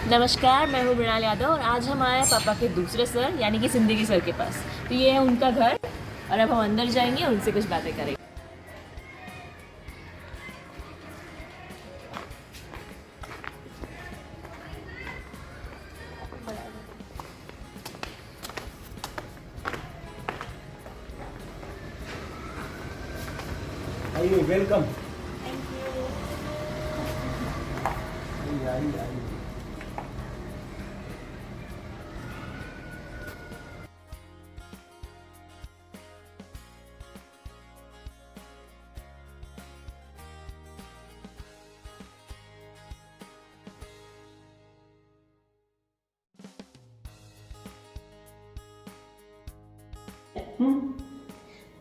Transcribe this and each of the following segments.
नमस्कार, मैं हूँ मृणाल यादव और आज हम आए हैं पापा के दूसरे सर यानी कि जिंदगी सर के पास। तो ये है उनका घर और अब हम अंदर जाएंगे और उनसे कुछ बातें करेंगे। आइए, वेलकम। थैंक आइए।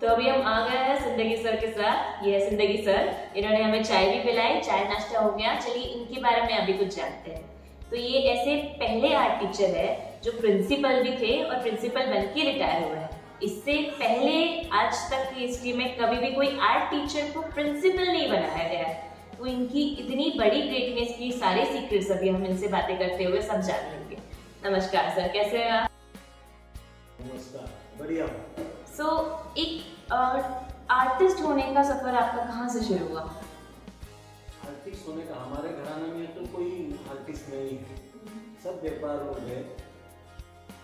तो अभी हम आ गए हैं जिंदगी सर के साथ। ये है जिंदगी सर, इन्होंने हमें चाय भी पिलाई, चाय नाश्ता हो गया। चलिए इनके बारे में अभी कुछ जानते हैं। तो ये ऐसे पहले आर्ट टीचर है जो प्रिंसिपल भी थे और प्रिंसिपल बन के रिटायर हुए हैं। इससे पहले आज तक की हिस्ट्री में कभी भी कोई आर्ट टीचर को प्रिंसिपल नहीं बनाया गया है। तो इनकी इतनी बड़ी ग्रेटनेस की सारे सीक्रेट्स अभी हम इनसे बातें करते हुए सब जान लेंगे। नमस्कार सर, कैसे हैं आप? नमस्कार, बढ़िया। एक आर्टिस्ट होने का सफर आपका कहाँ से शुरू हुआ? आर्टिस्ट होने का हमारे घराने में तो कोई आर्टिस्ट नहीं है, सब व्यापार लोग हैं।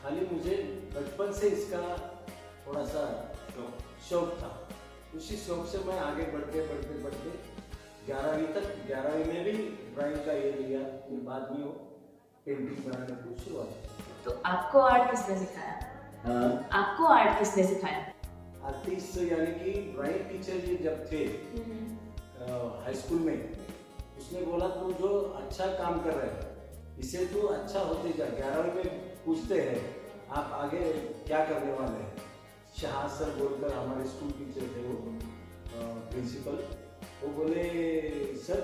खाली मुझे बचपन से इसका थोड़ा सा शौक था। उसी शौक से मैं आगे बढ़ते 11वीं तक, 11वीं में भी ड्राइंग का ये लिया, फिर बाद में वो पेंटिंग बनाने की शुरुआत। तो आपको आर्ट किसने सिखाया? आपको आर्ट किसने सिखाया? आर्टिस्ट यानी कि ड्राइंग टीचर जी जब थे हाई स्कूल में, उसने बोला तू जो अच्छा काम कर रहे है इसे तू अच्छा होते जा। 11वीं में पूछते हैं आप आगे क्या करने वाले हैं। शाह सर बोलकर हमारे स्कूल टीचर थे, वो प्रिंसिपल, वो बोले सर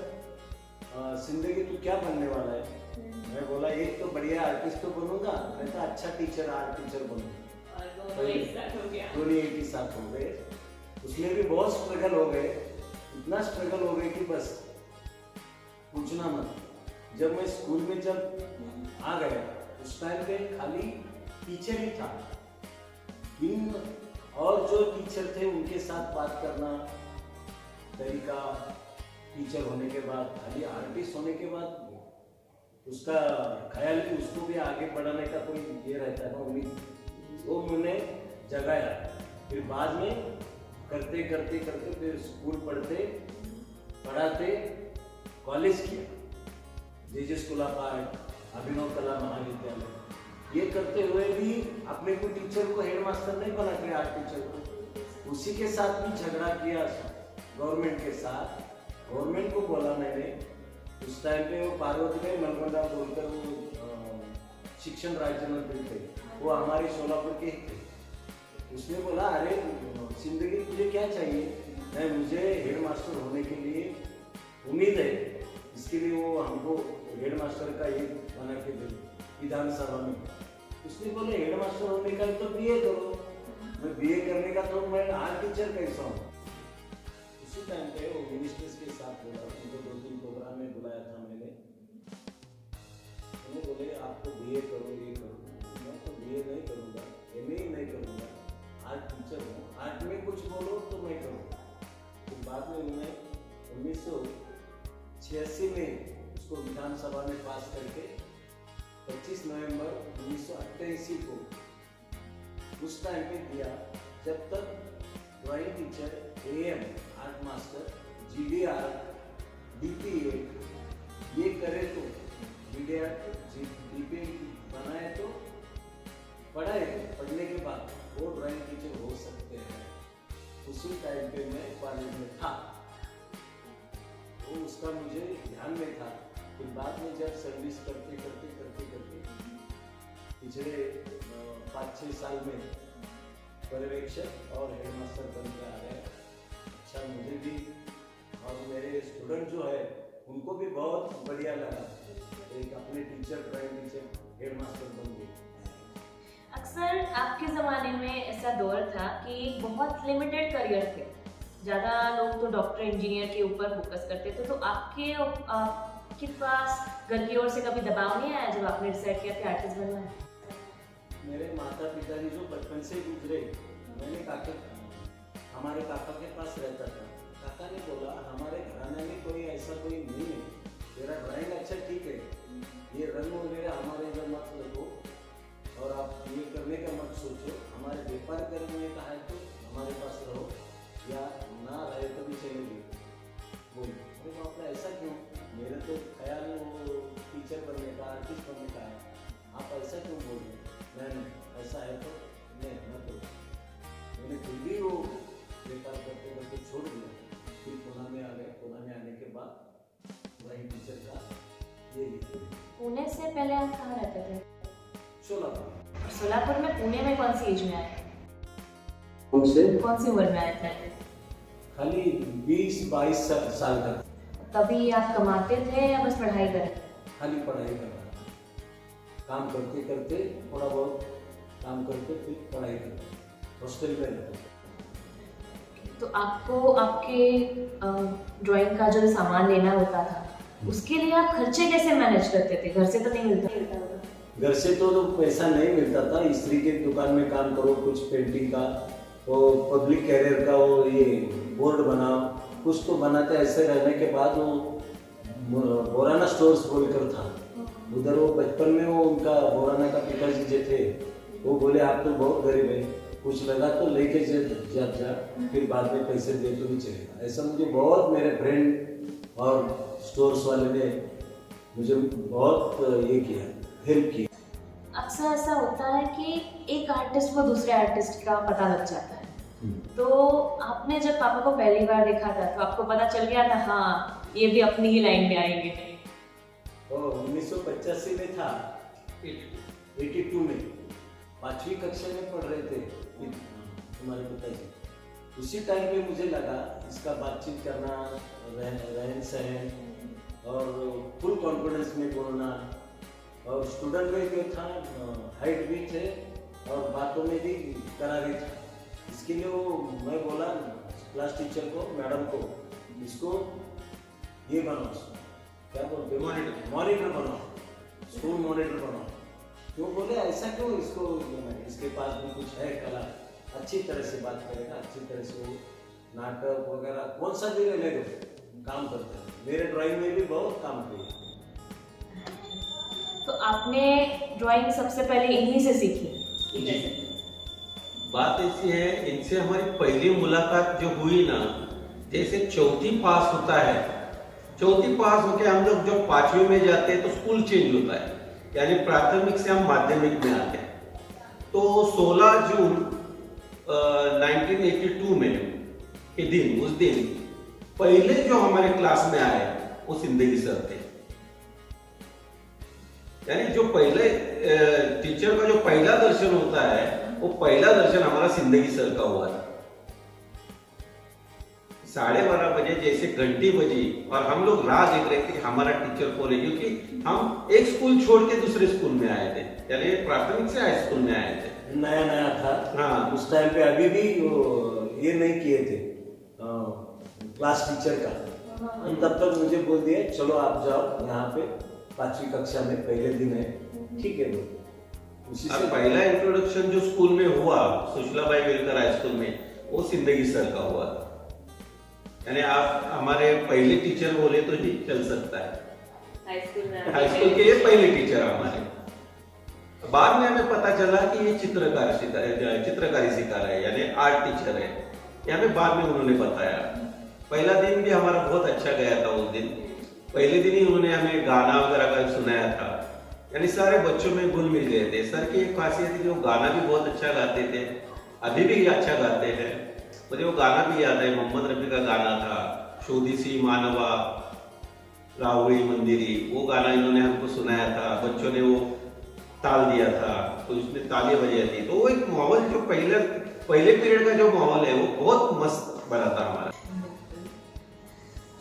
जिंदगी तू क्या बनने वाला है? मैं बोला एक तो बढ़िया आर्टिस्ट तो बनूंगा, मैं तो अच्छा टीचर आर्ट टीचर बनूंगा। दोनों एक ही साथ हो गए। उसमें भी बहुत स्ट्रगल हो गए, इतना स्ट्रगल हो गए कि बस पूछना मत। जब मैं स्कूल में जब आ गया उस टाइम पे खाली टीचर ही था, इन और जो टीचर थे उनके साथ बात करना तरीका, टीचर होने के बाद खाली आर्टिस्ट होने के बाद उसका ख्याल कि उसको भी आगे बढ़ाने का कोई ये रहता है ना उम्मीद, वो मैंने जगाया। फिर बाद में करते फिर स्कूल पढ़ाते कॉलेज किया, जे स्कूल ऑफ आर्ट, अभिनव कला महाविद्यालय। ये करते हुए भी अपने को टीचर को हेडमास्टर नहीं बना के आर्ट टीचर को, उसी के साथ भी झगड़ा किया गवर्नमेंट के साथ। गवर्नमेंट को बोला मैंने, उस टाइम पे वो पार्वती भाई मलगोंडा बोलकर वो शिक्षण राज्य मंत्री थे, वो हमारे सोलापुर के थे। उसने बोला अरे जिंदगी तुझे क्या चाहिए? नहीं, मुझे हेडमास्टर होने के लिए उम्मीद है, इसके लिए वो हमको हेडमास्टर का ये बना के दे विधानसभा में। उसने बोले हेडमास्टर होने का तो बीए करो। मैं बीए करने का तो मैं आर्ट टीचर कैसा हूँ। उसी टाइम पे वो मिनिस्टर्स के साथ बोला, उनको 2-3 प्रोग्राम में बुलाया था मैंने। उन्हें बोले आपको बीए करो, ये करो। मैं तो बीए नहीं करूँगा, एमए ही नहीं करूँगा, आर्ट टीचर हूँ, आर्ट में कुछ बोलो तो मैं करूँगा। फिर बाद में उन्हें 1986 में उसको विधानसभा में पास करके 25 नवंबर 1988 को उस टाइम पे दिया, जब तक drawing teacher, am art master, GDR, DPA ये करे तो जीडीआर डीपीए बनाए तो पढ़ने के बाद वो ड्राइंग टीचर हो सकते हैं। उसी टाइम पे मैं कॉलेज में था, तो उसका मुझे ध्यान में था। फिर बाद में जब सर्विस करते पिछले 5-6 साल में पर्यवेक्षक और हेडमास्टर बन के आ रहे हैं। अच्छा मुझे भी और मेरे स्टूडेंट जो है उनको भी बहुत बढ़िया लगा, एक अपने टीचर, ड्राइंग टीचर, हेडमास्टर बन गए। अक्सर आपके ज़माने में ऐसा दौर था कि बहुत लिमिटेड करियर थे, ज़्यादा लोग तो डॉक्टर इंजीनियर के ऊपर फोकस करते थे। तो आपके आपके पास घर की ओर से कभी दबाव नहीं आया जब आपने डिसाइड किया कि आर्टिस्ट बनना है? मेरे माता पिताजी जो बचपन से गुजरे, मैंने हमारे काका के पास रहता था। काका ने बोला हमारे घराने में कोई ऐसा कोई नहीं है, तेरा ड्राइंग अच्छा ठीक है, ये रंग वगैरह हमारे इधर मत लगो और आप ये करने का मत सोचो, हमारे व्यापार करने का है तो हमारे पास रहो या ना रहे तो भी चलेगी। बोल अरे बाप रे ऐसा क्यों, मेरे तो ख्याल वो टीचर बनने का, आर्टिस्ट बनने का है, आप ऐसा क्यों बोल रहे? नहीं ऐसा है तो नहीं मत करो। मैंने फिर भी वो व्यापार करते करते छोड़ दिया, फिर पुणे में आ गए। पुणे में आने के बाद वही टीचर का ये पुणे से पहले आप कहाँ रहते थे? सोलापुर। और सोलापुर में पुणे में कौन सी एज में आए? कौन सी उम्र में आए थे? खाली 20-22 साल तक। तभी आप कमाते थे या बस पढ़ाई कर रहे थे? खाली पढ़ाई कर रहा था, काम करते करते थोड़ा बहुत काम करते फिर पढ़ाई करते, हॉस्टल में रहते। तो आपको आपके ड्राइंग का जो सामान लेना होता था उसके लिए आप खर्चे कैसे मैनेज करते थे? घर से तो नहीं मिलता होगा। घर से तो पैसा नहीं मिलता था, स्त्री के दुकान में काम करो, कुछ पेंटिंग का, वो पब्लिक कैरियर का, वो ये बोर्ड बनाओ, कुछ तो बनाते। ऐसे रहने के बाद वो बोराना स्टोर्स बोलकर था उधर, वो बचपन में वो उनका बोराना का पिताजी जो थे वो बोले आप तो बहुत गरीब है, कुछ लगा तो लेके जा, फिर बाद में पैसे दे तो भी चलेगा। ऐसा मुझे बहुत मेरे फ्रेंड और स्टोर्स वाले ने मुझे बहुत ये किया, हेल्प की। अक्सर ऐसा होता है कि एक आर्टिस्ट को दूसरे आर्टिस्ट का पता लग जाता है, तो आपने जब पापा को पहली बार देखा था तो आपको पता चल गया था हाँ ये भी अपनी ही लाइन में आएंगे? 1985 में था, 82 में 5वीं कक्षा में पढ़ रहे थे हमारे पिताजी। उसी टाइम पे मुझे लगा इसका बातचीत करना, रहन सहन और फुल कॉन्फिडेंस में बोलना, और स्टूडेंट में जो था हाइट भी थे और बातों में भी करारी था। इसके लिए वो मैं बोला क्लास टीचर को, मैडम को, इसको ये बनाओ, क्या बोलते हैं, मॉनिटर बनाओ, स्कूल मॉनिटर बनाओ। क्यों बोले ऐसा क्यों, इसके पास भी कुछ है कला, अच्छी तरह से बात करेगा, अच्छी तरह से वो नाटक वगैरह कौन सा भी ले दो काम करता है। मेरे ड्राइंग में भी बहुत काम किया। तो आपने ड्राइंग सबसे पहले इन्हीं से सीखी? बात ऐसी है, इनसे हमारी पहली मुलाकात जो हुई ना, जैसे चौथी पास होता है, चौथी पास होके हम लोग जो 5वीं में जाते हैं तो स्कूल चेंज होता है, यानी प्राथमिक से हम माध्यमिक में आते हैं। तो 16 जून 1982 में के दिन, उस दिन पहले जो हमारे क्लास में आए वो सिंदगी सर थे। यानी जो पहले टीचर का जो पहला दर्शन होता है वो पहला दर्शन हमारा सिंदगी सर का हुआ था। 12:30 बजे जैसे घंटी बजी और हम लोग राह देख रहे थे कि हमारा टीचर कौन है, क्योंकि हम एक स्कूल छोड़ के दूसरे स्कूल में आए थे, यानी प्राथमिक से हाई स्कूल में आए थे। नया नया था। हाँ, उस टाइम पे अभी भी ये नहीं किए थे क्लास टीचर का। तब तक मुझे बोल दिया चलो आप जाओ, यहाँ पे 5वीं कक्षा में पहले दिन है, ठीक है। उसी से पहला इंट्रोडक्शन जो स्कूल में हुआ सुशीलाबाई वेलकर हाई स्कूल में, वो सिंदगी सर का हुआ। यानी आप हमारे पहले टीचर बोले तो ही चल सकता है। हाई स्कूल के ये पहले टीचर हमारे। बाद में हमें पता चला कि ये चित्रकारी सिखा रहे हैं, यानी आर्ट टीचर है। ये हमें बाद में उन्होंने बताया। पहला दिन भी हमारा बहुत अच्छा गया था। उस दिन पहले दिन ही उन्होंने हमें गाना वगैरह का सुनाया था, यानी सारे बच्चों में घुल मिल गए थे। सर की एक खासियत थी कि वो गाना भी बहुत अच्छा गाते थे, अभी भी अच्छा गाते हैं। मुझे वो गाना भी याद है, मोहम्मद रफी का गाना था, शोधीसी मानवा राहुई मंदिरी। वो गाना इन्होंने हमको सुनाया था, बच्चों ने वो ताल दिया था, तो उसमें तालियां बजी थी। तो वो एक माहौल जो पहले पीरियड का जो माहौल है वो बहुत मस्त बना था हमारा।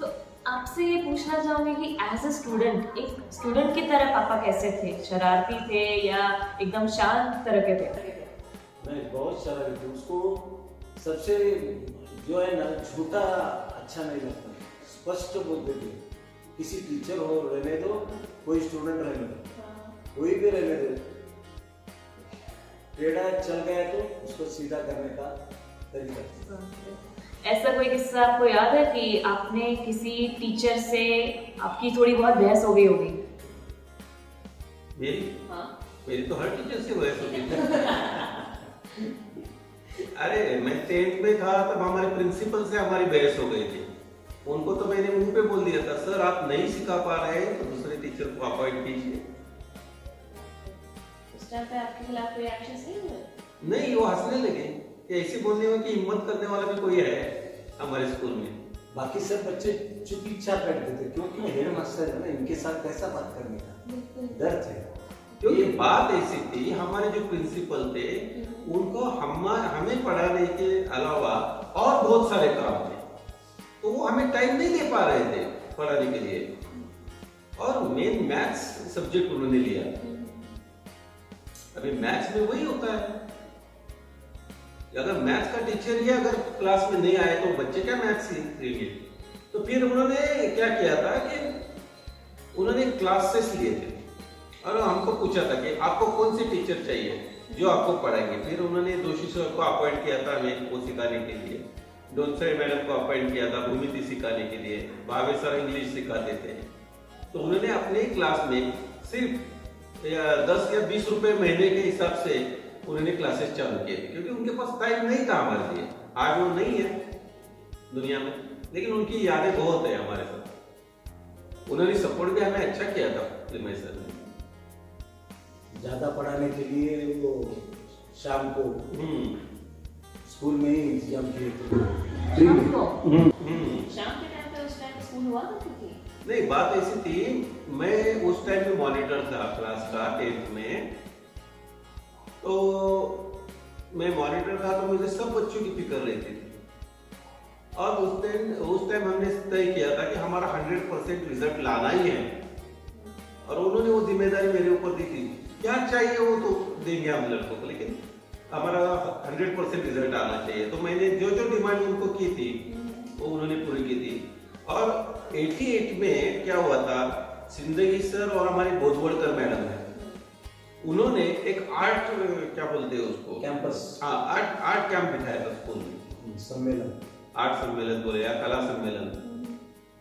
तो आपसे ये पूछना चाहूंगी कि एज ए स्टूडेंट, एक स्टूडेंट की तरह पापा कैसे थे? शरारती थे या एकदम शांत तरह के थे? नहीं, बहुत शरारती। उसको सबसे जो है ना झूठा अच्छा नहीं लगता, स्पष्ट बोलते थे। किसी टीचर हो रहने दो, कोई स्टूडेंट रहने दो, कोई भी रहने दो, टेढ़ा चल गया तो उसको सीधा करने का तरीका। ऐसा कोई किस्सा आपको याद है कि आपने किसी टीचर से आपकी थोड़ी बहुत बहस हो गई होगी? मेरी हाँ। मेरी तो हर टीचर से बहस होती थी। अरे मैं 10th में था तब हमारे प्रिंसिपल से हमारी बहस हो गई थी। उनको तो मैंने मुंह पे बोल दिया था, सर आप नहीं सिखा पा रहे हैं तो दूसरे टीचर को अपॉइंट कीजिए। उस टाइम पे आपके खिलाफ कोई एक्शन नहीं हुए? नहीं, वो हंसने लगे कि ऐसे बोलने में कि हिम्मत करने वाला भी कोई है हमारे स्कूल में। बाकी सब बच्चे चुपचाप बैठते थे क्योंकि हेड मास्टर है ना, इनके साथ कैसा बात करने का डर थे। क्योंकि बात ऐसी थी, हमारे जो प्रिंसिपल थे उनको हमें पढ़ाने के अलावा और बहुत सारे काम थे, तो वो हमें टाइम नहीं दे पा रहे थे पढ़ाने के लिए। और मेन मैथ्स सब्जेक्ट उन्होंने लिया। अभी मैथ्स में वही होता है, अगर मैथ्स का टीचर ही अगर क्लास में नहीं आए तो बच्चे क्या मैथ्स सीखेंगे। तो फिर उन्होंने क्या किया था कि उन्होंने क्लासेस लिए थे और हमको पूछा था कि आपको कौन से टीचर चाहिए जो आपको पढ़ाएंगे। फिर उन्होंने दोषी सर को अपॉइंट किया था हमें वो सिखाने के लिए, डोनसरे मैडम को अपॉइंट किया था भूमिति सिखाने के लिए, भावे सर इंग्लिश सिखाते थे। तो उन्होंने अपने क्लास में सिर्फ 10 या 20 रुपए महीने के हिसाब से उन्होंने क्लासेस चालू किए थे, क्योंकि उनके पास टाइम नहीं था हमारे लिए। आज वो नहीं है दुनिया में, लेकिन उनकी यादें बहुत है हमारे साथ। उन्होंने सपोर्ट भी हमें अच्छा किया था लिमय सर ने। ज्यादा पढ़ाने के लिए वो शाम को स्कूल में ही इंतजाम किए थे। शाम को? शाम के टाइम पे उस टाइम स्कूल हुआ करती थी? नहीं, बात ऐसी थी, मैं उस टाइम में मॉनिटर था क्लास का 10th में। तो मैं मॉनिटर था तो मुझे सब बच्चों की फिक्र रहती थी। और उस टाइम हमने तय किया था कि हमारा 100% रिजल्ट लाना ही है, और उन्होंने वो जिम्मेदारी मेरे ऊपर दी थी। क्या चाहिए वो तो देंगे हम लड़कों को, लेकिन हमारा 100% रिजल्ट आना चाहिए। तो मैंने जो जो डिमांड उनको की थी वो उन्होंने पूरी की थी। और 88 में क्या हुआ था, सिंदगी सर और हमारी बोधवड़कर मैडम है, उन्होंने एक आर्ट, क्या बोलते हैं उसको, कैंपस, हाँ आर्ट कैंप बिठाया था स्कूल में, सम्मेलन, आर्ट सम्मेलन बोले या कला सम्मेलन।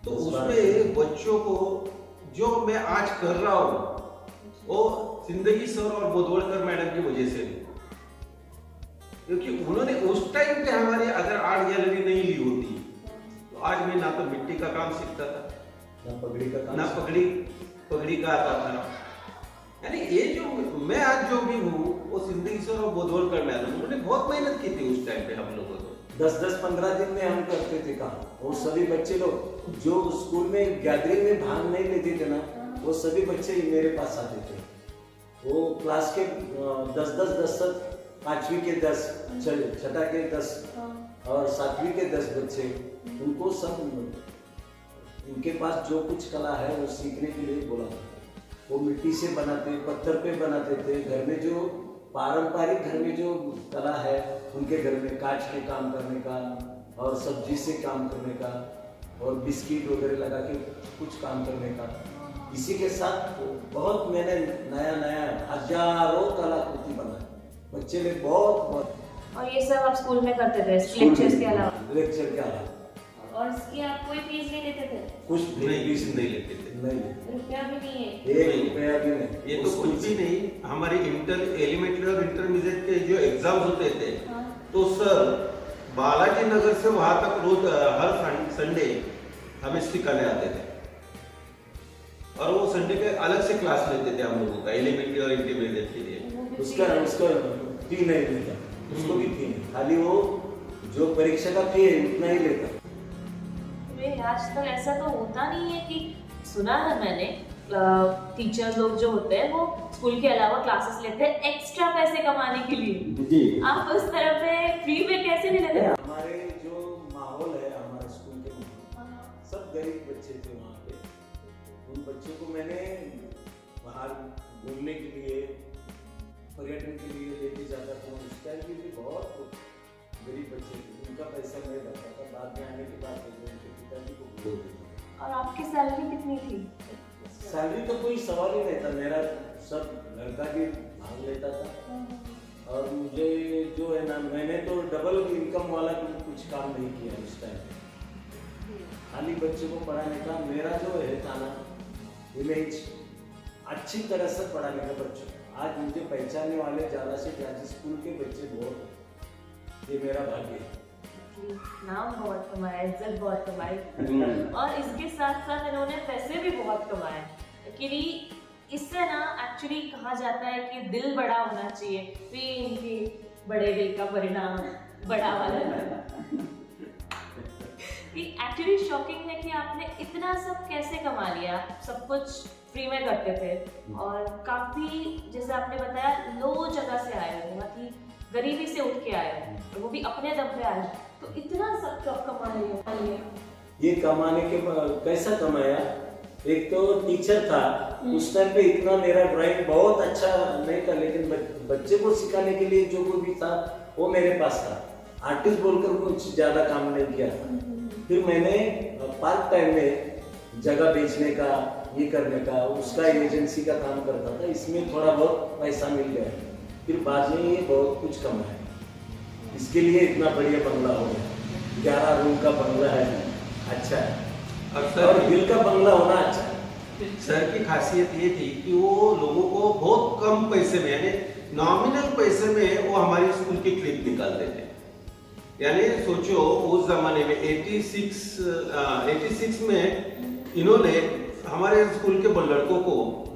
तो उसमें बच्चों को जो मैं आज कर रहा हूँ वो सिंदगी सर और बोधवड़कर मैडम की वजह से, क्योंकि उन्होंने उस टाइम पे हमारी अगर आर्ट गैलरी नहीं ली होती तो आज मैं ना तो मिट्टी का काम सीखता था, ना पगड़ी का काम, ना पगड़ी का आता था। यानी ये जो मैं आज जो भी हूँ वो सिंदगी सर और बोधवड़कर मैडम, उन्होंने बहुत मेहनत की थी उस टाइम पे हम लोगों को। 10-15 दिन में हम करते थे काम। और सभी बच्चे लोग जो स्कूल में गैदरिंग में भाग नहीं लेते थे ना, वो सभी बच्चे मेरे पास आते थे। वो क्लास के 10 5वीं के 10, छठा के 10 और 7वीं के 10 बच्चे, उनको सब उनके पास जो कुछ कला है वो सीखने के लिए बोला था। वो मिट्टी से बनाते, पत्थर पे बनाते थे। घर में जो पारंपरिक घर में जो कला है उनके घर में कांच के काम करने का और सब्जी से काम करने का और बिस्किट वगैरह लगा के कुछ काम करने का, इसी के साथ बहुत मैंने नया हजारों कलाकृति बनाई बच्चे ने बहुत। और ये सब आप स्कूल में करते थे लेक्चर्स के अलावा? लेक्चर के अलावा। और इसकी आप कोई फीस नहीं लेते थे? कुछ फीस नहीं लेते थे, नहीं, रुपया भी नहीं है? 1 रुपया भी नहीं। ये तो कुछ भी नहीं। हमारे एलिमेंट्री और इंटरमीडिएट के जो एग्जाम्स होते थे, तो सर बालाजी नगर से वहां तक रोज हर संडे हमें सिखाने आते थे, और वो संडे के अलग से क्लास लेते थे हम लोगों का एलिमेंट्री और इंटरमीडिएट के लिए। उसका फी नहीं लेता, उसको भी फी नहीं, खाली वो जो परीक्षा का फी है उतना ही लेता। आजकल ऐसा तो होता नहीं है कि, सुना है मैंने टीचर्स लोग जो होते हैं वो स्कूल के अलावा क्लासेस लेते हैं एक्स्ट्रा पैसे कमाने के लिए। जी। आप उस तरफ में फ्री में कैसे नहीं लेते? हमारे जो माहौल है हमारे स्कूल के, सब गरीब बच्चे थे वहाँ पे। उन बच्चों को मैंने बाहर घूमने के लिए, पर्यटन के लिए लेके जाता था। उस टाइम भी बहुत गरीब बच्चे थे, उनका पैसा मैं भरता था। बाद में आने के बाद उनके पिताजी को बोल देता और आपकी सैलरी कितनी थी? सैलरी तो कोई सवाल ही नहीं था, मेरा सब लड़का भी भाग लेता था। और मुझे जो है ना, मैंने तो डबल इनकम वाला कुछ काम नहीं किया उस टाइम। खाली बच्चे को पढ़ाने का मेरा जो है था ना इमेज, अच्छी तरह से पढ़ाने का बच्चों। आज मुझे पहचानने वाले ज़्यादा से ज़्यादा स्कूल के बच्चे बहुत, ये मेरा भाग्य है। नाम बहुत कमाया, इज्जत बहुत कमाई और इसके साथ साथ इन्होंने पैसे भी बहुत कमाए। क्योंकि इससे ना एक्चुअली कहा जाता है कि दिल बड़ा होना चाहिए, तो ये इनके बड़े दिल का परिणाम बड़ा वाला। एक्चुअली शॉकिंग है कि आपने इतना सब कैसे कमा लिया, सब कुछ फ्री में करते थे और काफी जैसे आपने बताया लो जगह से आए हो, बहुत ही गरीबी से उठ के आए हो और वो भी अपने दम पे आए हो, तो इतना सब कब कमा रहे हो? ये कमाने के कैसा कमाया, एक तो टीचर था उस टाइम पे, इतना मेरा ड्राइंग बहुत अच्छा नहीं था, लेकिन बच्चे को सिखाने के लिए जो कोई भी था वो मेरे पास था। आर्टिस्ट बोलकर कुछ ज्यादा काम नहीं किया था। फिर मैंने पार्ट टाइम में जगह बेचने का, ये करने का, उसका एजेंसी का काम करता था, इसमें थोड़ा बहुत पैसा मिल गया। फिर बाद में ये बहुत कुछ कमाया, इसके लिए इतना बढ़िया बंगला हो गया। 11 रूम का बंगला है, अच्छा है, और दिल का बंगला होना अच्छा है। सर की खासियत ये थी कि वो लोगों को बहुत कम पैसे में, यानी नॉमिनल पैसे में वो हमारी स्कूल की क्लिप निकाल देते। यानी सोचो उस जमाने में 86 में इन्होंने हमारे स्कूल के लड़कों को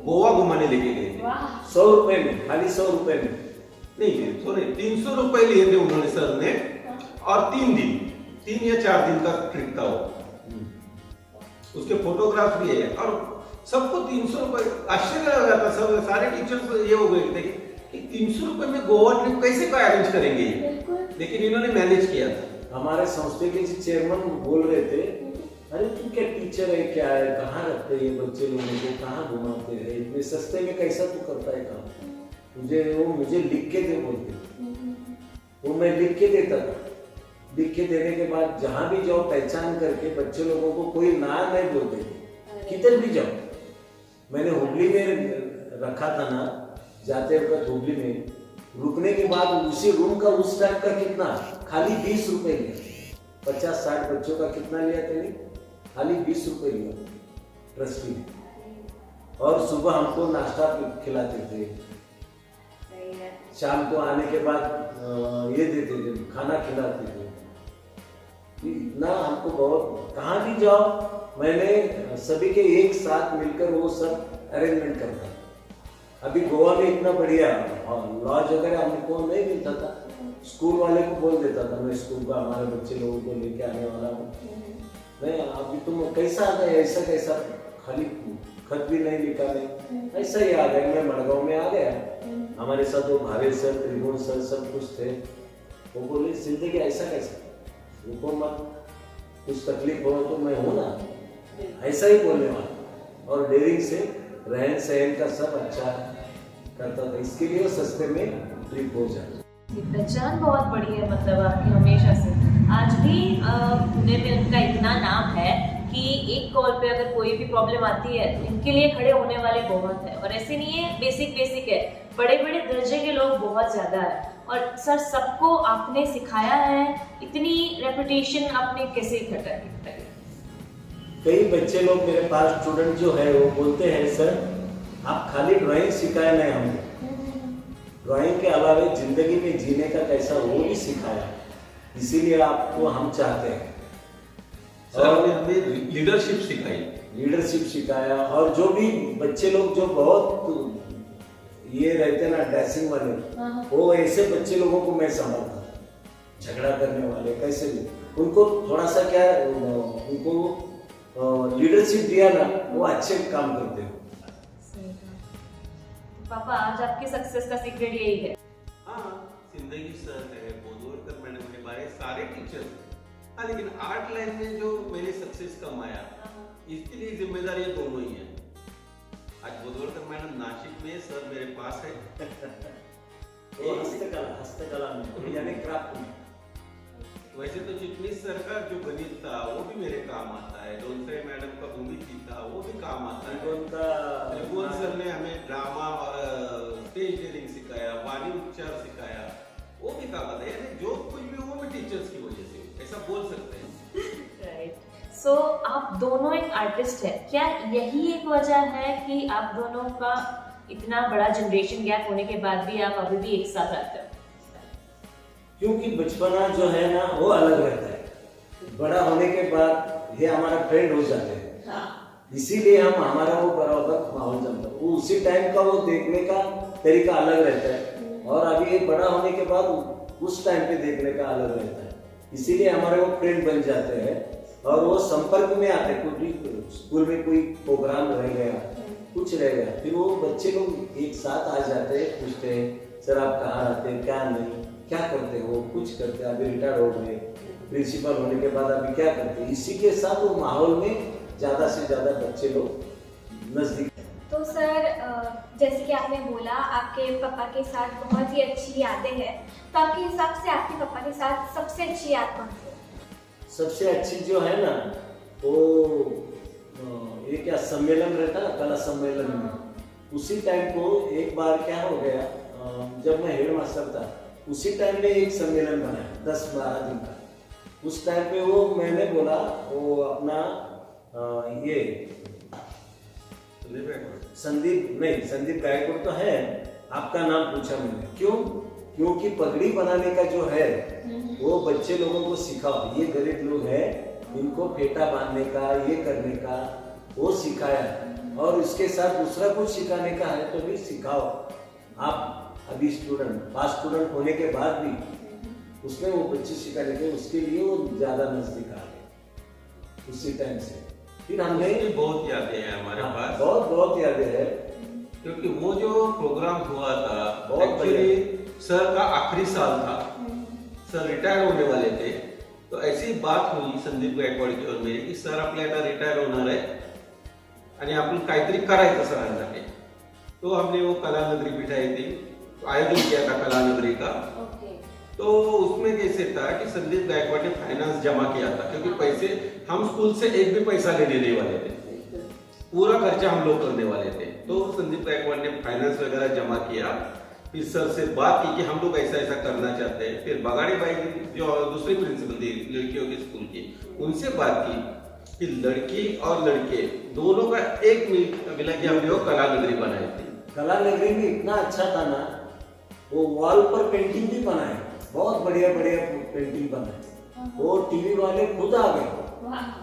गोवा घुमाने लेके गए थे। 100 रुपए में, खाली 100 रुपए में नहीं, सॉरी 300 रुपए लिए थे उन्होंने सर ने, और 3 या 4 दिन का ट्रिप था वो। उसके फोटोग्राफ भी है और सबको 300 रुपए। आश्चर्य लगा था, सब सारे टीचर्स ये हो गए थे कि 300 रुपए में गोवा ट्रिप कैसे का अरेंज करेंगे, लेकिन इन्होंने मैनेज किया था। हमारे संस्था के चेयरमैन बोल रहे थे, अरे तू क्या टीचर है, क्या है, कहाँ रखते हैं बच्चे लोगों को, कहाँ घुमाते हैं, इतने सस्ते में कैसा तू करता है काम, मुझे लिख के दे बोलते। वो मैं लिख के देता था। लिख के देने के बाद जहाँ भी जाओ पहचान करके बच्चे लोगों को कोई ना नहीं बोलते थे, किधर भी जाओ। मैंने हुबली में रखा था ना, जाते वक्त हुबली में रुकने के बाद उसी रूम का उस टाइम का कितना, खाली 20 रुपए लिया। 50-60 बच्चों का कितना लिया तेने, खाली 20 रुपए लिया ट्रस्टी ने। और सुबह हमको नाश्ता खिलाते थे, शाम को आने के बाद ये देते थे, खाना खिलाते थे। इतना हमको बहुत, कहाँ भी जाओ मैंने सभी के एक साथ मिलकर वो सब अरेंजमेंट करता। अभी गोवा में इतना बढ़िया लॉज वगैरह हमको नहीं मिलता था, स्कूल वाले को बोल देता था मैं स्कूल का हमारे बच्चे लोगों को लेके आने वाला हूँ, नहीं अभी तुम कैसा आ गए, ऐसा कैसा, खाली खत भी नहीं लिखा, नहीं ऐसा ही आ गया। मैं मड़गांव में आ गया, हमारे साथ वो भावेश सर, त्रिभुवन सर सब कुछ थे। वो बोले जिंदगी ऐसा कैसा, रुको मत, कुछ तकलीफ हो तो मैं हूँ ना, ऐसा ही बोलने वाला। और डेयरिंग से रहन सहन का सब अच्छा करता था, इसके लिए सस्ते में ट्रिप हो जाए। पहचान बहुत बड़ी है मतलब आपकी हमेशा से, आज भी पुणे में उनका इतना नाम है कि एक कॉल पे अगर कोई भी प्रॉब्लम आती है तो इनके लिए खड़े होने वाले बहुत है। और ऐसे नहीं है बेसिक है, बड़े बड़े दर्जे के लोग बहुत ज्यादा है। और सर सबको आपने सिखाया है, इतनी रेपुटेशन आपने कैसे इकट्ठा की? कई बच्चे लोग मेरे पास स्टूडेंट जो है वो बोलते हैं सर आप खाली ड्राइंग सिखाया नहीं, हमने ड्राइंग के अलावा जिंदगी में जीने का कैसा वो भी सिखाया, इसीलिए आपको हम चाहते हैं। और हमें लीडरशिप सिखाई, लीडरशिप सिखाया। और जो भी बच्चे लोग जो बहुत ये रहते ना डैशिंग वाले, वो ऐसे बच्चे लोगों को मैं संभालता, झगड़ा करने वाले कैसे भी, उनको थोड़ा सा क्या उनको लीडरशिप दिया ना, वो अच्छे काम करते हो। पापा आज आपके सक्सेस का सीक्रेट यही है? हाँ, जिंदगी सर है, बोधवरकर मैडम है, हमारे सारे टीचर। हाँ, लेकिन आर्ट लाइन में जो मैंने सक्सेस कमाया इसके लिए जिम्मेदार ये दोनों ही है। आज बोधवरकर मैडम नासिक में, सर मेरे पास है। वो हस्तकला में यानी क्राफ्ट में। वैसे तो चिटनीस सर का जो गणित था वो भी मेरे काम आता है, डोलसे मैडम का भूमिति था वो भी काम आता है। त्रिभुवन सर ने हमें ड्रामा और स्टेज डेयरिंग सिखाया, वाणी उच्चार सिखाया, वो भी काम आता है। यानी जो कुछ भी वो भी टीचर्स की वजह से, ऐसा बोल सकते हैं। राइट। सो आप दोनों एक आर्टिस्ट है, क्या यही एक वजह है कि आप दोनों का इतना बड़ा जनरेशन गैप होने के बाद भी आप अभी भी एक साथ आते हो? क्योंकि बचपना जो है ना वो अलग रहता है, बड़ा होने के बाद ये हमारा फ्रेंड हो जाते हैं। हाँ। इसीलिए हम हमारा वो बराबर माहौल जमता है, वो उसी टाइम का वो देखने का तरीका अलग रहता है, और अभी ये बड़ा होने के बाद उस टाइम पे देखने का अलग रहता है। इसीलिए हमारे वो फ्रेंड बन जाते हैं और वो संपर्क में आते हैं। कोई स्कूल में कोई प्रोग्राम रह गया, कुछ रह गया, फिर वो बच्चे लोग एक साथ आ जाते हैं, पूछते हैं सर आप कहाँ रहते हैं, क्या नहीं, क्या करते हो, कुछ करते हैं, अभी रिटायर हो गए, प्रिंसिपल होने के बाद अभी क्या करते हैं। इसी के साथ वो माहौल में ज्यादा से ज्यादा बच्चे लोग नजदीक। तो सर जैसे कि आपने बोला आपके पापा के साथ बहुत ही अच्छी यादें हैं, तो आपके हिसाब से आपके पापा के साथ सबसे अच्छी याद कौन सी है? सबसे अच्छी जो है ना वो ये क्या सम्मेलन रहता ना, कला सम्मेलन में, उसी टाइम को एक बार क्या हो गया, जब मैं हेड मास्टर था उसी टाइम में एक सम्मेलन बनाया 10-12 दिन का। उस टाइम पे वो मैंने बोला वो अपना ये संदीप गायकवाड़ तो है, आपका नाम पूछा मैंने, क्यों? क्योंकि पगड़ी बनाने का जो है वो बच्चे लोगों को सिखाओ, ये गरीब लोग हैं इनको फेटा बांधने का, ये करने का वो सिखाया, और उसके साथ दूसरा कुछ सिखाने का है तो भी सिखाओ। आप अभी पास स्टूडेंट होने के बाद भी उसमें वो बच्चे सिखाने के, उसके लिए वो ज्यादा नजदीक आ गए उसी टाइम से। फिर हमने बहुत यादें हैं हमारे पास, बहुत यादें हैं, क्योंकि वो जो प्रोग्राम हुआ था बहुत एक्चुअली सर का आखिरी साल था, सर रिटायर होने वाले थे, तो ऐसी बात हुई संदीप गायकवाड़ की और मेरी की सर आपल्याला आता रिटायर होणार आहे आणि आपण काहीतरी करायचं सरांसाठी। तो हमने वो कला नगरी बिठाई थी, आयोजन किया था कला नगरी का। तो उसमें कैसे था कि संदीप गायकवाड़ ने फाइनेंस जमा किया था, क्योंकि पैसे हम स्कूल से एक भी पैसा लेने नहीं वाले थे, पूरा खर्चा हम लोग करने वाले थे। तो संदीप गायकवाड़ ने फाइनेंस वगैरह जमा किया, फिर सर से बात की कि हम लोग ऐसा ऐसा करना चाहते हैं। फिर बगाड़ी बाई जो दूसरी प्रिंसिपल थी लड़कियों के स्कूल की, उनसे बात की कि लड़की और लड़के दोनों का एक मिला के हमने वो कला नगरी बनाई थी। कला नगरी में इतना अच्छा था ना, वो वॉल पर पेंटिंग भी बनाए, बहुत बढ़िया पेंटिंग बनाए। वो टीवी वाले खुद आ गए,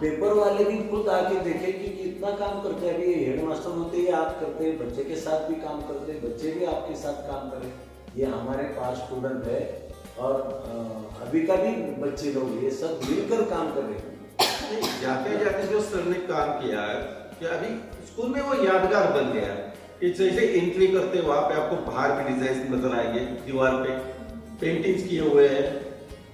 पेपर वाले भी खुद आके देखे कि इतना काम करते हैं। अभी हेड मास्टर होते ही आप करते हैं, बच्चे के साथ भी काम करते हैं, बच्चे भी आपके साथ काम करें। ये हमारे पास स्टूडेंट है और अभी का भी बच्चे लोग ये सब मिलकर काम कर रहे हैं। जाते जाते जो सर ने काम किया कि अभी स्कूल में वो यादगार बन गया कि जैसे एंट्री करते वहां पे आपको बाहर भी डिजाइन नजर आएंगे, दीवार पे पेंटिंग्स किए हुए हैं।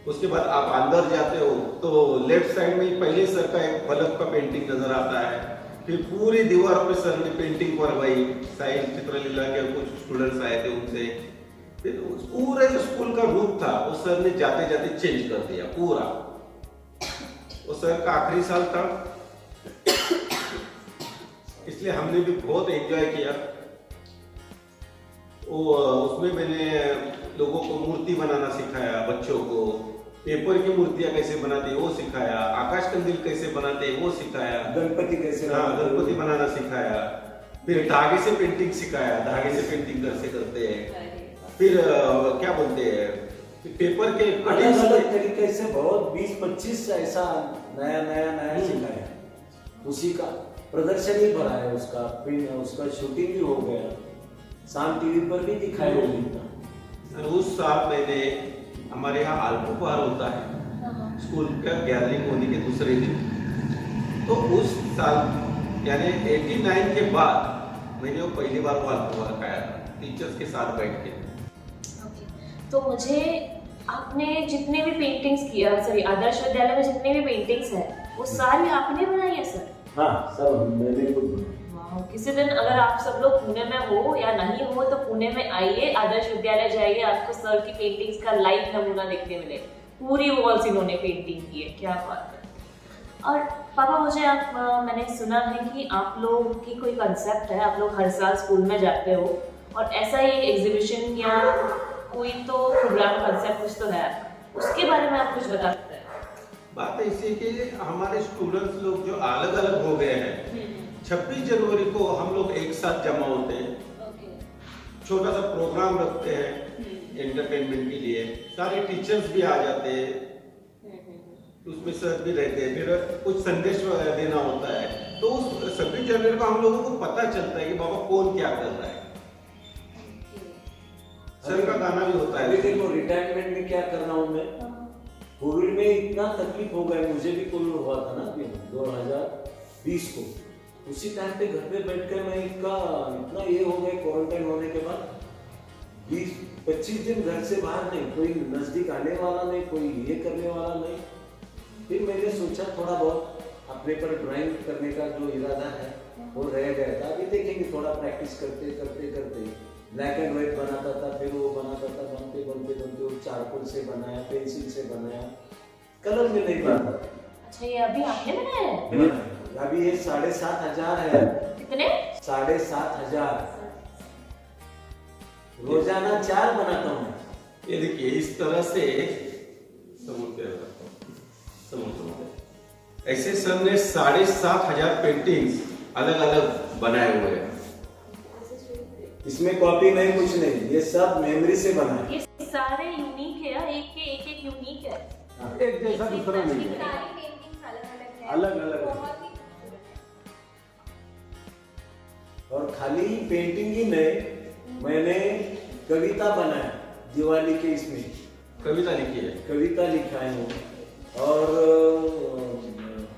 उसके बाद आप अंदर जाते हो तो लेफ्ट साइड में पहले सर का एक फलक का पेंटिंग नजर आता है, फिर पूरी दीवार पे सर ने पेंटिंग करवाई, साइड चित्रलीला के कुछ स्टूडेंट्स आए थे उनसे। फिर पूरे जो स्कूल का रूप था वो सर ने जाते जाते चेंज कर दिया पूरा। वो सर का आखिरी साल था, इसलिए हमने भी बहुत एंजॉय किया। उसमें मैंने लोगों को मूर्ति बनाना सिखाया, बच्चों को पेपर की मूर्तियां कैसे बनाते वो सिखाया, आकाश कंदील कैसे बनाते वो सिखाया, गणपति कैसे गणपति बनाना सिखाया, फिर धागे से पेंटिंग सिखाया, धागे से पेंटिंग कैसे करते हैं, फिर क्या बोलते हैं पेपर के अलग अलग तरीके से बहुत 20-25 ऐसा नया सिखाया। उसी का प्रदर्शन ही भरा है, उसका शूटिंग भी हो गया, शाम टीवी पर भी दिखाया गया। उस साल मैंने हमारे यहाँ आल्पोहार होता है स्कूल का गैदरिंग होने के दूसरे दिन, तो उस साल यानी 89 के बाद मैंने वो पहली बार वो आल्पोहार खाया था टीचर्स के साथ बैठ के। तो मुझे आपने जितने भी पेंटिंग्स किया, सॉरी आदर्श विद्यालय में जितने भी पेंटिंग्स है वो सारी आपने बनाई है सर? हाँ सब मैंने खुद। किसी दिन अगर आप सब लोग पुणे में हो या नहीं हो तो पुणे में आइए, आदर्श विद्यालय जाइए, आपको सर की पेंटिंग्स का लाइव नमूना देखने मिले। पूरी वॉल्स इन्होंने पेंटिंग की है, क्या बात है। और पापा मुझे मैंने सुना है कि आप लोग की कोई कंसेप्ट है, आप लोग हर साल स्कूल में जाते हो और ऐसा ही एग्जीबिशन या कोई तो प्रोग्राम कंसेप्ट कुछ तो है आपका, उसके बारे में आप कुछ बता सकते हैं? बात ऐसी है कि हमारे स्टूडेंट्स लोग जो अलग अलग हो गए हैं, 26 जनवरी को हम लोग एक साथ जमा होते हैं, छोटा सा प्रोग्राम रखते हैं एंटरटेनमेंट के लिए, सारे टीचर्स भी आ जाते हैं, उसमें सर भी रहते हैं, फिर कुछ संदेश देना होता है, तो उस 26 जनवरी को हम लोगों को पता चलता है कि बाबा कौन क्या कर रहा है। सर का गाना भी होता है। अभी देखो रिटायरमेंट में क्या कर रहा हूँ मैं, कोविड में इतना तकलीफ हो गया, मुझे भी कोविड हुआ था ना अभी 2020 को, उसी टाइम पे घर पे बैठ कर मैं इतना ये हो गया क्वारंटाइन होने के बाद, 20-25 दिन घर से बाहर नहीं, कोई नजदीक आने वाला नहीं, कोई ये करने वाला नहीं। फिर मैंने सोचा थोड़ा बहुत अपने पर ड्राइंग करने का जो इरादा है वो रह गया था, अभी देखेंगे थोड़ा प्रैक्टिस करते करते करते ब्लैक एंड व्हाइट बनाता था, फिर वो बनाता था, बनते बनते बनते वो चारकोल से बनाया, पेंसिल से बनाया, कलर में नहीं बनाता। अच्छा, ये अभी आपने बनाया है? अभी ये 7,500 है। कितने? 7,500। रोजाना 4 बनाता हूँ। ये देखिए इस तरह से ऐसे सर ने 7,500 पेंटिंग्स अलग अलग बनाए हुए हैं। इसमें कॉपी नहीं, कुछ नहीं, ये सब मेमोरी से बना है। ये सारे यूनिक है, एक के एक यूनिक है, एक जैसा दूसरा नहीं है, सारी पेंटिंग्स अलग-अलग है, अलग अलग है। बहुत ही और खाली पेंटिंग ही नहीं, मैंने कविता बनाया दिवाली के, इसमें कविता लिखी है, कविता लिखा है वो, और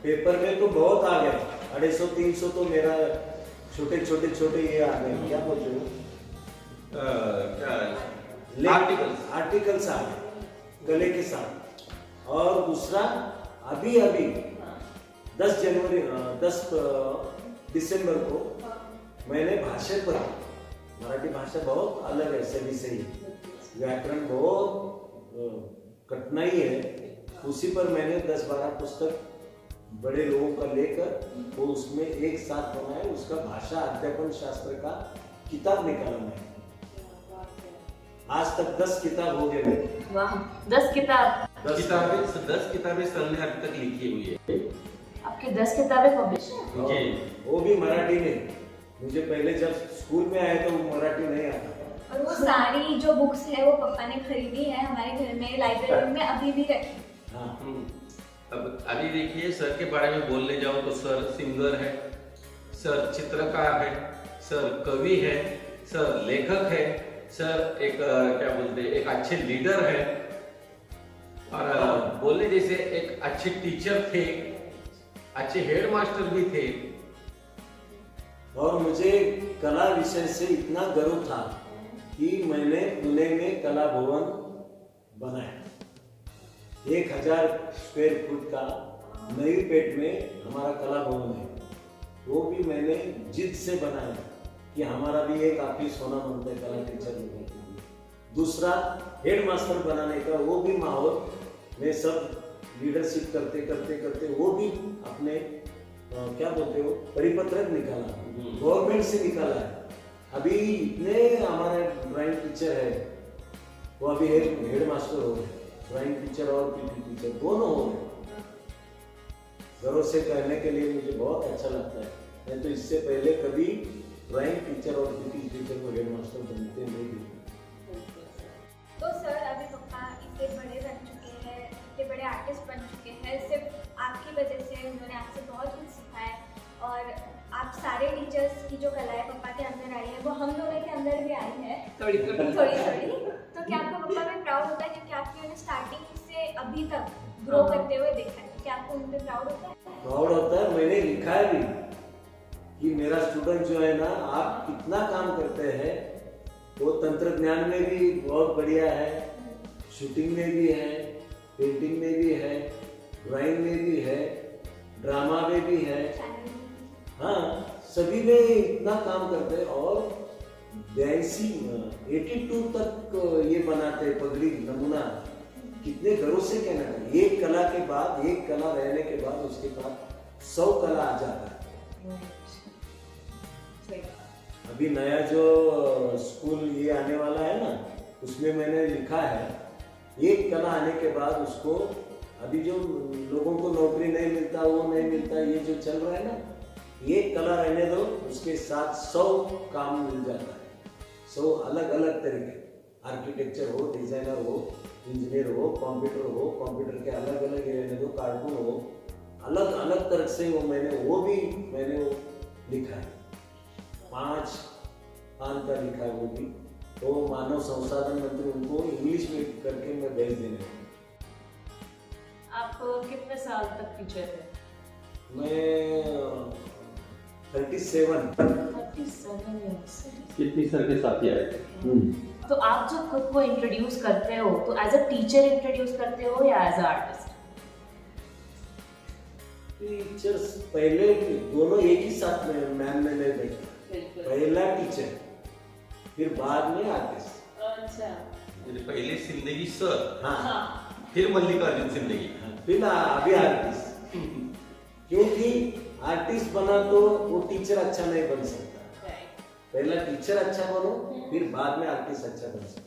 पेपर में तो बहुत आ गए, 250-300 तो मेरा छोटे छोटे छोटे ये आ गए, क्या बोलते हो, आर्टिकल्स आ गए गले के साथ। और दूसरा अभी 10 दिसंबर को मैंने भाषा पर, मराठी भाषा बहुत अलग है सभी से ही, व्याकरण बहुत कठिनाई है, उसी पर मैंने 10-12 पुस्तक बड़े लोगों का लेकर वो उसमें एक साथ बनाया, उसका भाषा अध्यापन शास्त्र का किताब निकाला मैं। आज तक 10 किताब हो गए। वाह, 10 किताब। 10 किताबें सर ने अभी तक लिखी हुई है। आपके 10 किताबें पब्लिश है? जी, वो भी मराठी में। मुझे पहले जब स्कूल में आए तो मराठी नहीं आता था। और वो सारी जो बुक्स है वो पापा ने खरीदी है, हमारे घर में लाइब्रेरी में अभी भी रखी। हाँ। अब अभी देखिए सर के बारे में बोलने जाओ तो सर सिंगर है, सर चित्रकार है, सर कवि है, सर लेखक है, सर एक क्या बोलते हैं, एक अच्छे लीडर है, और बोलने जैसे एक अच्छे टीचर थे, अच्छे हेडमास्टर भी थे। और मुझे कला विषय से इतना गर्व था कि मैंने पुणे में कला भवन बनाया, 1000 स्क्वायर फुट का नई पेट में हमारा कला भवन है, वो भी मैंने जिद से बनाया कि हमारा भी एक ऑफिस होना बनता है कला टीचर लोगों के लिए। दूसरा हेडमास्टर बनाने का वो भी माहौल में सब लीडरशिप करते करते करते वो भी अपने क्या बोलते हो परिपत्रक निकाला, गवर्नमेंट से निकाला है। अभी इतने हमारे ड्राइंग टीचर है, वो अभी हेडमास्टर हो गए, ड्राइंग टीचर और पीटी टीचर दोनों हो गए। गर्व से कहने के लिए मुझे बहुत अच्छा लगता है, मैं तो इससे पहले कभी ड्राइंग टीचर और पीटी टीचर को हेडमास्टर बनते नहीं देखे। तो सर अभी पापा इतने बड़े बन चुके हैं, इतने बड़े आर्टिस्ट बन चुके हैं, सिर्फ आपकी वजह से उन्होंने आपसे बहुत कुछ सीखा है, और आप सारे टीचर्स की जो कला है पापा के अंदर आई है वो हम लोगों के अंदर भी आई है थोड़ी तो क्या आपको पापा में प्राउड होता है, क्योंकि आपने उन्हें स्टार्टिंग से अभी तक ग्रो करते हुए देखा है, क्या आपको उन पर प्राउड होता है? प्राउड होता है, मैंने लिखा है भी कि मेरा स्टूडेंट जो है ना, आप कितना काम करते हैं, वो तंत्रज्ञान में भी बहुत बढ़िया है, शूटिंग में भी है, पेंटिंग में भी है, ड्राइंग में भी है, ड्रामा में भी है, हाँ सभी में इतना काम करते हैं। और 82 तक ये बनाते पगड़ी नमूना कितने गर्व से कहना है, एक कला के बाद, एक कला रहने के बाद उसके बाद 100 कला आ जाता है। सही। अभी नया जो स्कूल ये आने वाला है ना, उसमें मैंने लिखा है एक कला आने के बाद उसको, अभी जो लोगों को नौकरी नहीं मिलता, वो नहीं मिलता, ये जो चल रहा है ना, एक कला रहने दो, उसके साथ 100 काम मिल जाता है। 100 अलग अलग तरीके, आर्किटेक्चर हो, डिजाइनर हो, इंजीनियर हो, कंप्यूटर के अलग अलग रहने दो, कार्टून हो, अलग अलग तरह से मैंने वो लिखा है। 5 का लिखा है वो भी, तो मानव संसाधन मंत्री उनको इंग्लिश में करके मैं भेज देने। आप कितने साल तक टीचर है? मैं 37 years। कितनी सर के साथ ही आए थे? तो आप जब खुद को इंट्रोड्यूस करते हो तो एज अ टीचर इंट्रोड्यूस करते हो या एज अ आर्टिस्ट? टीचर्स पहले दोनों एक ही साथ में मैम में नहीं बैठता, पहला टीचर फिर बाद में आर्टिस्ट। अच्छा। पहले जिंदगी सर, हाँ, फिर मल्लिकार्जुन जिंदगी, फिर अभी आर्टिस्ट। क्योंकि आर्टिस्ट बना तो वो टीचर अच्छा नहीं बन सकता, पहला टीचर अच्छा बनो, फिर बाद में आर्टिस्ट अच्छा बन सकता।